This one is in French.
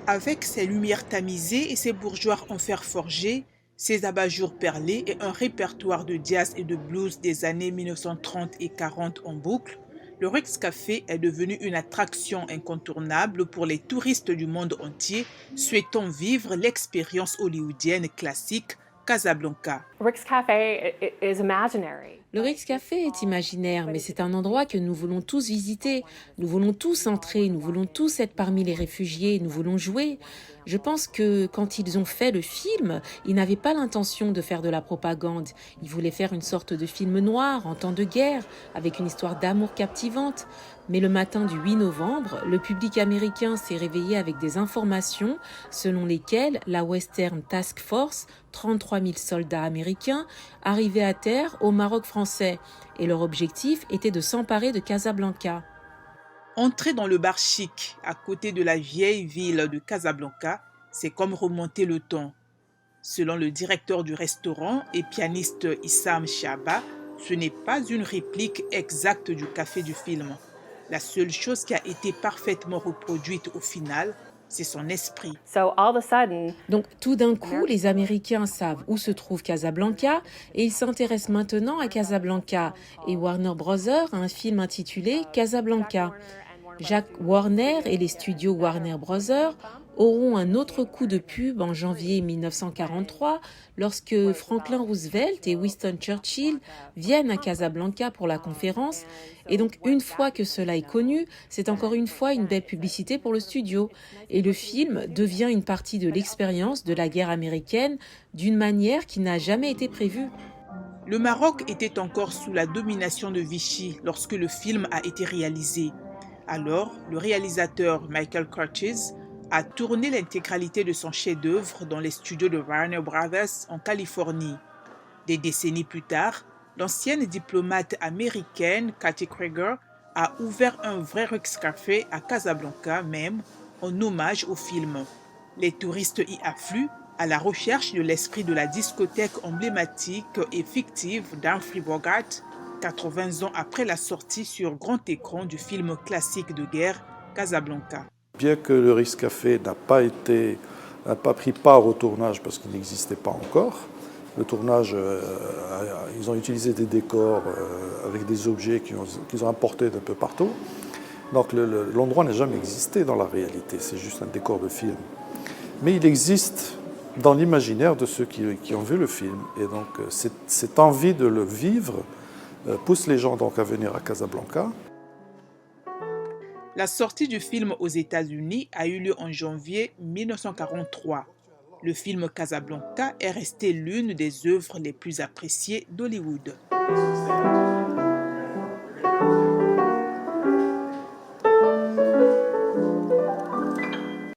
Avec ses lumières tamisées et ses bourgeoirs en fer forgé, ses abat-jours perlés et un répertoire de jazz et de blues des années 1930 et 40 en boucle, le Rex Café est devenu une attraction incontournable pour les touristes du monde entier souhaitant vivre l'expérience hollywoodienne classique Casablanca. Rick's Cafe is imaginary. Le Rex Café est imaginaire, mais c'est un endroit que nous voulons tous visiter. Nous voulons tous entrer, nous voulons tous être parmi les réfugiés, nous voulons jouer. Je pense que quand ils ont fait le film, ils n'avaient pas l'intention de faire de la propagande. Ils voulaient faire une sorte de film noir en temps de guerre, avec une histoire d'amour captivante. Mais le matin du 8 novembre, le public américain s'est réveillé avec des informations selon lesquelles la Western Task Force, 33 000 soldats américains, arrivaient à terre au Maroc français. Et leur objectif était de s'emparer de Casablanca. Entrer dans le bar chic à côté de la vieille ville de Casablanca, c'est comme remonter le temps. Selon le directeur du restaurant et pianiste Issam Chaba, ce n'est pas une réplique exacte du café du film. La seule chose qui a été parfaitement reproduite au final, c'est son esprit. So all of a sudden, Donc tout d'un coup, les Américains savent où se trouve Casablanca et ils s'intéressent maintenant à Casablanca. Et Warner Bros. A un film intitulé Casablanca. Jack Warner et les studios Warner Bros. Auront un autre coup de pub en janvier 1943 lorsque Franklin Roosevelt et Winston Churchill viennent à Casablanca pour la conférence. Et donc une fois que cela est connu, c'est encore une fois une belle publicité pour le studio. Et le film devient une partie de l'expérience de la guerre américaine d'une manière qui n'a jamais été prévue. Le Maroc était encore sous la domination de Vichy lorsque le film a été réalisé. Alors, le réalisateur Michael Curtiz a tourné l'intégralité de son chef-d'œuvre dans les studios de Warner Brothers en Californie. Des décennies plus tard, l'ancienne diplomate américaine Kathy Krieger a ouvert un vrai Rex Café à Casablanca même, en hommage au film. Les touristes y affluent à la recherche de l'esprit de la discothèque emblématique et fictive d'Humphrey Bogart, 80 ans après la sortie sur grand écran du film classique de guerre Casablanca. Bien que le Rex Café n'a pas pris part au tournage parce qu'il n'existait pas encore, le tournage, ils ont utilisé des décors avec des objets qu'ils ont importés d'un peu partout. Donc l'endroit n'a jamais existé dans la réalité, c'est juste un décor de film. Mais il existe dans l'imaginaire de ceux qui ont vu le film. Et donc cette envie de le vivre pousse les gens donc à venir à Casablanca. La sortie du film aux États-Unis a eu lieu en janvier 1943. Le film Casablanca est resté l'une des œuvres les plus appréciées d'Hollywood.